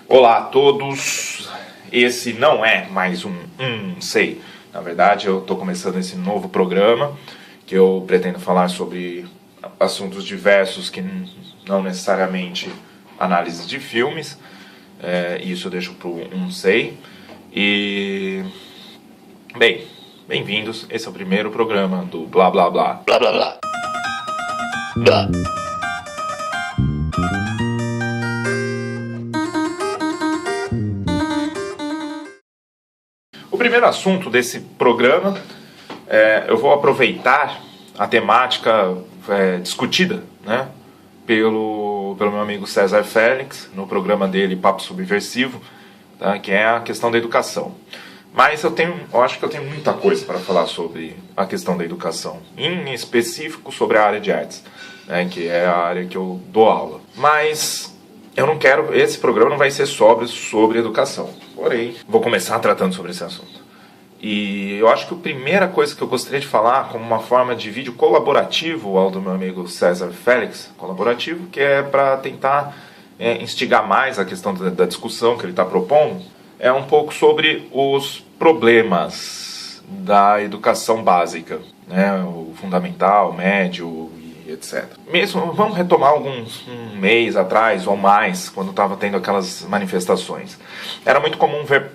Olá a todos, esse não é mais sei. Na verdade, eu estou começando esse novo programa que eu pretendo falar sobre assuntos diversos que não necessariamente análise de filmes. Isso eu deixo para o sei. E, bem-vindos, esse é o primeiro programa do Blá Blá Blá. Blá blá blá. Blá. O primeiro assunto desse programa, eu vou aproveitar a temática discutida, né, pelo meu amigo César Félix, no programa dele Papo Subversivo, tá, que é a questão da educação. Mas eu acho que eu tenho muita coisa para falar sobre a questão da educação, em específico sobre a área de artes, né, que é a área que eu dou aula. Mas esse programa não vai ser sobre educação, porém, vou começar tratando sobre esse assunto. E eu acho que a primeira coisa que eu gostaria de falar, como uma forma de vídeo colaborativo ao do meu amigo César Félix, colaborativo, que é para tentar instigar mais a questão da discussão que ele está propondo, é um pouco sobre os problemas da educação básica, né, o fundamental, o médio e etc. Mesmo, vamos retomar um mês atrás ou mais, quando estava tendo aquelas manifestações. Era muito comum ver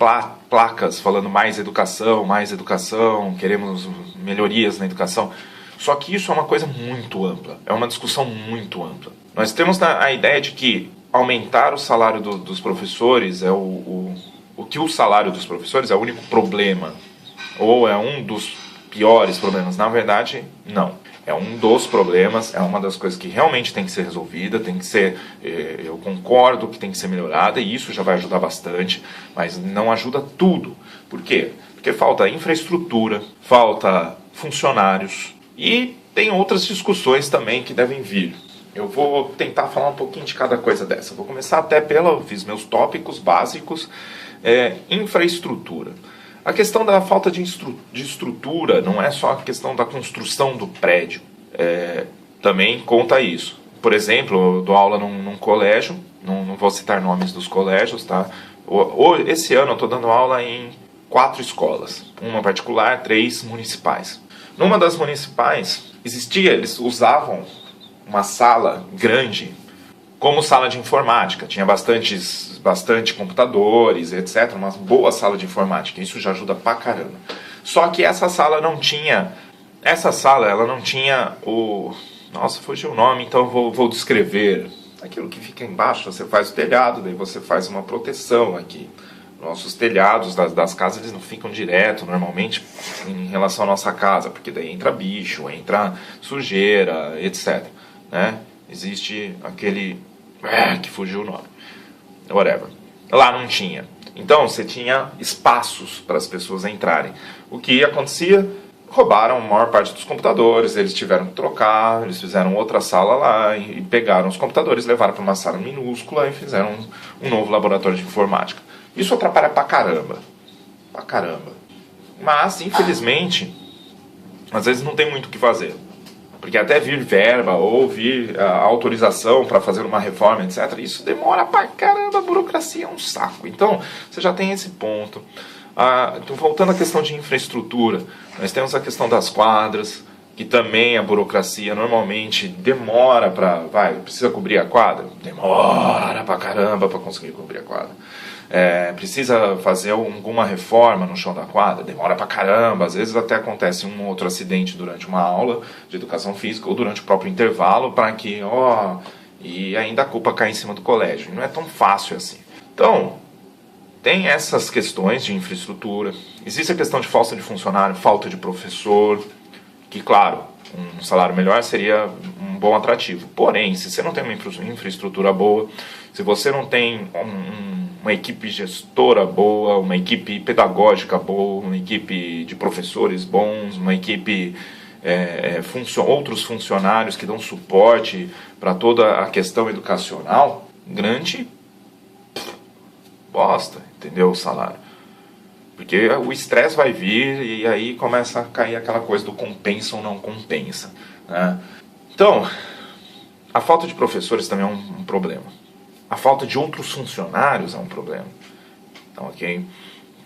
placas falando mais educação, queremos melhorias na educação. Só que isso é uma coisa muito ampla, é uma discussão muito ampla. Nós temos a ideia de que aumentar o salário dos professores que o salário dos professores é o único problema, ou é um dos piores problemas. Na verdade, não. É um dos problemas, é uma das coisas que realmente tem que ser resolvida, tem que ser, eu concordo que tem que ser melhorada, e isso já vai ajudar bastante, mas não ajuda tudo. Por quê? Porque falta infraestrutura, falta funcionários, e tem outras discussões também que devem vir. Eu vou tentar falar um pouquinho de cada coisa dessa. Vou começar até fiz meus tópicos básicos. Infraestrutura. A questão da falta de estrutura não é só a questão da construção do prédio. Também conta isso. Por exemplo, eu dou aula num colégio, não vou citar nomes dos colégios, tá? Esse ano eu estou dando aula em 4 escolas. Uma particular, 3 municipais. Numa das municipais, eles usavam uma sala grande como sala de informática, tinha bastante computadores, etc, uma boa sala de informática, isso já ajuda pra caramba. Só que ela não tinha nossa, fugiu o nome, então eu vou descrever. Aquilo que fica embaixo, você faz o telhado, daí você faz uma proteção aqui. Nossos telhados das casas, eles não ficam direto, normalmente, em relação à nossa casa, porque daí entra bicho, entra sujeira, etc, né? Existe aquele que fugiu o nome, whatever. Lá não tinha. Então você tinha espaços para as pessoas entrarem. O que acontecia? Roubaram a maior parte dos computadores, eles tiveram que trocar, eles fizeram outra sala lá e pegaram os computadores, levaram para uma sala minúscula e fizeram um novo laboratório de informática. Isso atrapalha pra caramba. Pra caramba. Mas, infelizmente, às vezes não tem muito o que fazer. Porque até vir verba ou vir autorização para fazer uma reforma, etc., isso demora pra caramba, a burocracia é um saco. Então, você já tem esse ponto. Então, voltando à questão de infraestrutura, nós temos a questão das quadras, que também a burocracia normalmente demora precisa cobrir a quadra? Demora pra caramba pra conseguir cobrir a quadra. Precisa fazer alguma reforma no chão da quadra, demora pra caramba, às vezes até acontece um outro acidente durante uma aula de educação física ou durante o próprio intervalo e ainda a culpa cai em cima do colégio, não é tão fácil assim. Então, tem essas questões de infraestrutura, existe a questão de falta de funcionário, falta de professor, que claro, um salário melhor seria um bom atrativo, porém, se você não tem uma infraestrutura boa, se você não tem uma equipe gestora boa, uma equipe pedagógica boa, uma equipe de professores bons, uma equipe, outros funcionários que dão suporte para toda a questão educacional, grande bosta, entendeu? O salário. Porque o estresse vai vir e aí começa a cair aquela coisa do compensa ou não compensa, né? Então, a falta de professores também é um problema. a falta de outros funcionários é um problema. Então, ok?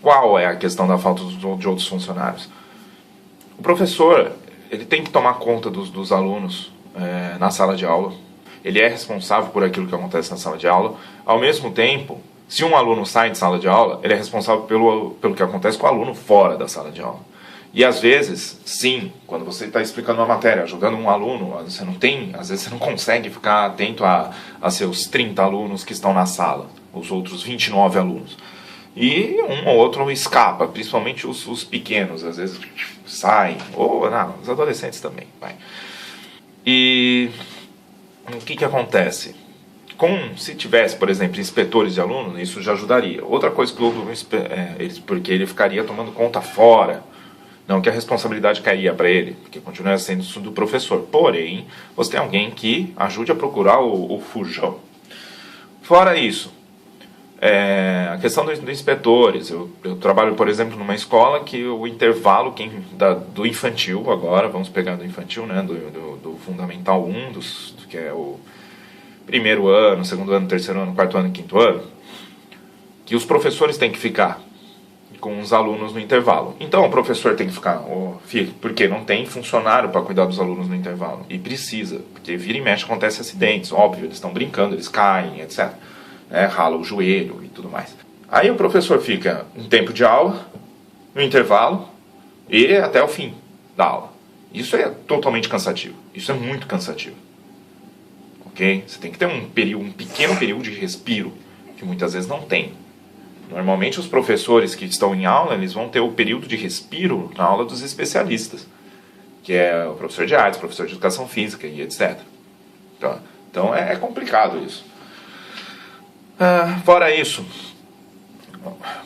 Qual é a questão da falta de outros funcionários? O professor, ele tem que tomar conta dos alunos na sala de aula. Ele é responsável por aquilo que acontece na sala de aula. Ao mesmo tempo, se um aluno sai de sala de aula, ele é responsável pelo que acontece com o aluno fora da sala de aula. E às vezes, sim, quando você está explicando uma matéria, ajudando um aluno, às vezes você não consegue ficar atento a seus 30 alunos que estão na sala, os outros 29 alunos. E um ou outro escapa, principalmente os pequenos, às vezes saem, ou não, os adolescentes também. Vai. E o que acontece? Se tivesse, por exemplo, inspetores de alunos, isso já ajudaria. Outra coisa que porque ele ficaria tomando conta fora, não que a responsabilidade cairia para ele, porque continua sendo do professor. Porém, você tem alguém que ajude a procurar o fujão. Fora isso, a questão dos inspetores. Eu trabalho, por exemplo, numa escola que o intervalo do infantil, agora, vamos pegar do infantil, né, do Fundamental 1, que é o primeiro ano, segundo ano, terceiro ano, quarto ano e quinto ano, que os professores têm que ficar com os alunos no intervalo. Então o professor tem que ficar, porque não tem funcionário para cuidar dos alunos no intervalo. E precisa, porque vira e mexe acontece acidentes, óbvio, eles estão brincando, eles caem, etc. Rala o joelho e tudo mais. Aí o professor fica em tempo de aula, no intervalo e até o fim da aula. Isso é totalmente cansativo. Isso é muito cansativo. Ok? Você tem que ter um pequeno período de respiro, que muitas vezes não tem. Normalmente os professores que estão em aula, eles vão ter o período de respiro na aula dos especialistas, que é o professor de artes, professor de educação física e etc. Então é complicado isso. Fora isso,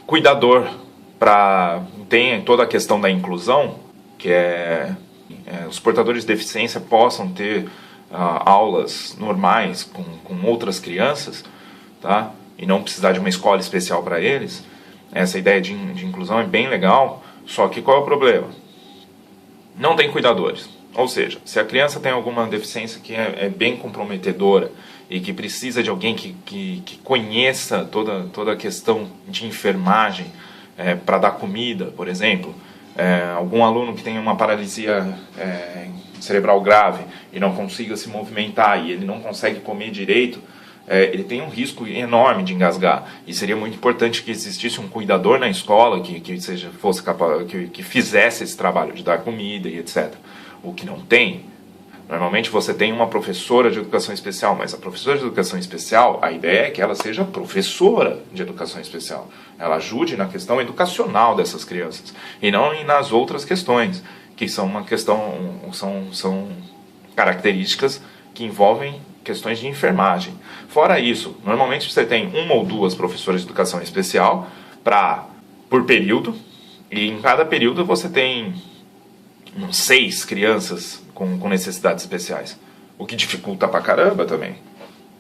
cuidador, tem toda a questão da inclusão, que os portadores de deficiência possam ter aulas normais com outras crianças, tá? E não precisar de uma escola especial para eles. Essa ideia de inclusão é bem legal, só que qual é o problema? Não tem cuidadores. Ou seja, se a criança tem alguma deficiência que é bem comprometedora e que precisa de alguém que conheça toda a questão de enfermagem para dar comida, por exemplo, algum aluno que tem uma paralisia cerebral grave e não consiga se movimentar e ele não consegue comer direito, ele tem um risco enorme de engasgar. E seria muito importante que existisse um cuidador na escola fosse capaz, que fizesse esse trabalho de dar comida e etc. O que não tem. Normalmente você tem uma professora de educação especial, mas a professora de educação especial, a ideia é que ela seja professora de educação especial. Ela ajude na questão educacional dessas crianças e não nas outras questões, que são são características que envolvem questões de enfermagem. Fora isso, normalmente você tem uma ou duas professoras de educação especial por período, e em cada período você tem 6 crianças com necessidades especiais, o que dificulta pra caramba também.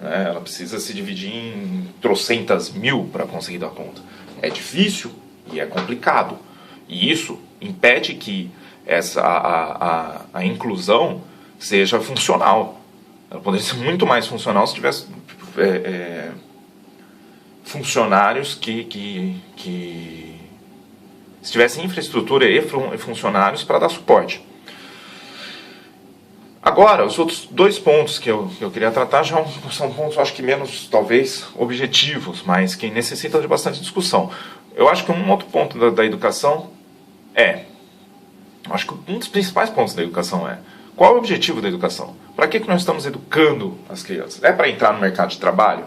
Ela precisa se dividir em trocentas mil para conseguir dar conta. É difícil e é complicado. E isso impede que a inclusão seja funcional. Ela poderia ser muito mais funcional se tivesse funcionários que se tivesse infraestrutura e funcionários para dar suporte. Agora, os outros 2 pontos que eu queria tratar já são pontos, acho que menos, talvez, objetivos, mas que necessitam de bastante discussão. Eu acho que um outro ponto da educação acho que um dos principais pontos da educação qual é o objetivo da educação? Para que nós estamos educando as crianças? É para entrar no mercado de trabalho?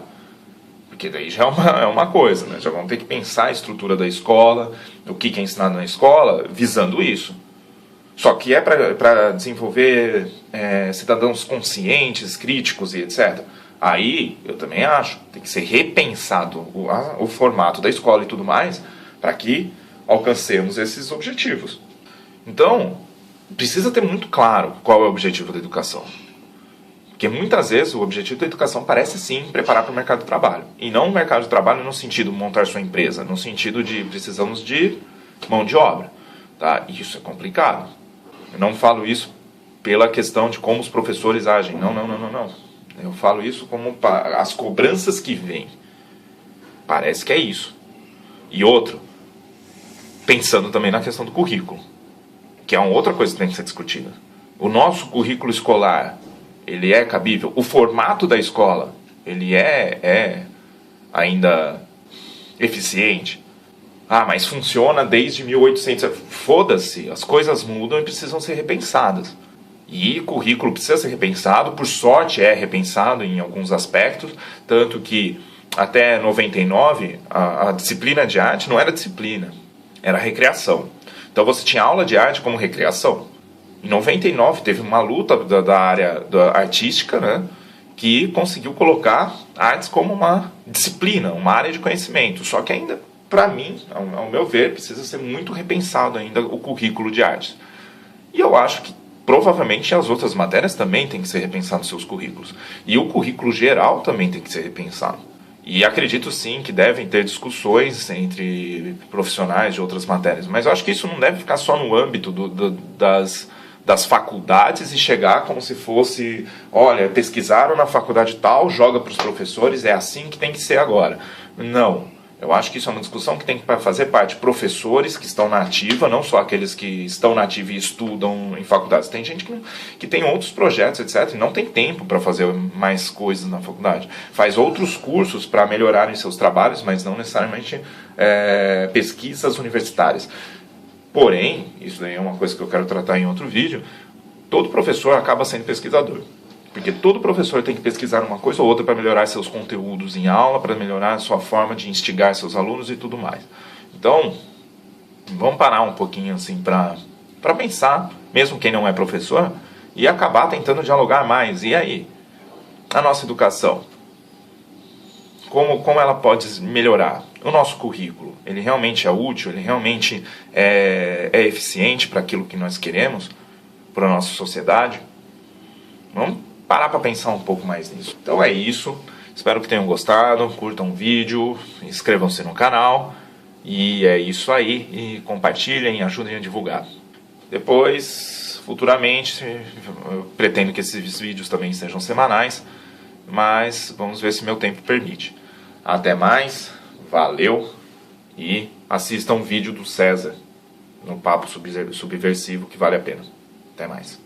Porque daí já é uma coisa, né? Já vão ter que pensar a estrutura da escola, o que é ensinado na escola, visando isso. Só que é para desenvolver cidadãos conscientes, críticos e etc. Aí, eu também acho, tem que ser repensado o formato da escola e tudo mais, para que alcancemos esses objetivos. Então, precisa ter muito claro qual é o objetivo da educação. Porque muitas vezes o objetivo da educação parece sim preparar para o mercado de trabalho. E não o mercado de trabalho no sentido de montar sua empresa, no sentido de precisamos de mão de obra. Tá? E isso é complicado. Eu não falo isso pela questão de como os professores agem. Não. Eu falo isso como as cobranças que vêm. Parece que é isso. E outro, pensando também na questão do currículo, que é uma outra coisa que tem que ser discutida. O nosso currículo escolar, ele é cabível? O formato da escola, ele é ainda eficiente? Ah, mas funciona desde 1800. Foda-se, as coisas mudam e precisam ser repensadas. E currículo precisa ser repensado, por sorte é repensado em alguns aspectos, tanto que até 99 a disciplina de arte não era disciplina, era recreação. Então você tinha aula de arte como recreação. Em 99 teve uma luta da área artística, né, que conseguiu colocar artes como uma disciplina, uma área de conhecimento. Só que ainda, para mim, ao meu ver, precisa ser muito repensado ainda o currículo de artes. E eu acho que provavelmente as outras matérias também têm que ser repensados seus currículos. E o currículo geral também tem que ser repensado. E acredito sim que devem ter discussões entre profissionais de outras matérias. Mas eu acho que isso não deve ficar só no âmbito das faculdades e chegar como se fosse, olha, pesquisaram na faculdade tal, joga para os professores, é assim que tem que ser agora. Não. Eu acho que isso é uma discussão que tem que fazer parte professores que estão na ativa, não só aqueles que estão na ativa e estudam em faculdades. Tem gente que tem outros projetos, etc., e não tem tempo para fazer mais coisas na faculdade. Faz outros cursos para melhorarem seus trabalhos, mas não necessariamente pesquisas universitárias. Porém, isso daí é uma coisa que eu quero tratar em outro vídeo, todo professor acaba sendo pesquisador. Porque todo professor tem que pesquisar uma coisa ou outra para melhorar seus conteúdos em aula, para melhorar a sua forma de instigar seus alunos e tudo mais. Então, vamos parar um pouquinho assim para pensar, mesmo quem não é professor, e acabar tentando dialogar mais. E aí? A nossa educação? Como ela pode melhorar? O nosso currículo, ele realmente é útil? Ele realmente é eficiente para aquilo que nós queremos? Para a nossa sociedade? Vamos parar para pensar um pouco mais nisso. Então é isso. Espero que tenham gostado. Curtam o vídeo, inscrevam-se no canal. E é isso aí. E compartilhem, ajudem a divulgar. Depois, futuramente, eu pretendo que esses vídeos também sejam semanais. Mas vamos ver se meu tempo permite. Até mais. Valeu. E assistam um vídeo do César no Papo Subversivo, que vale a pena. Até mais.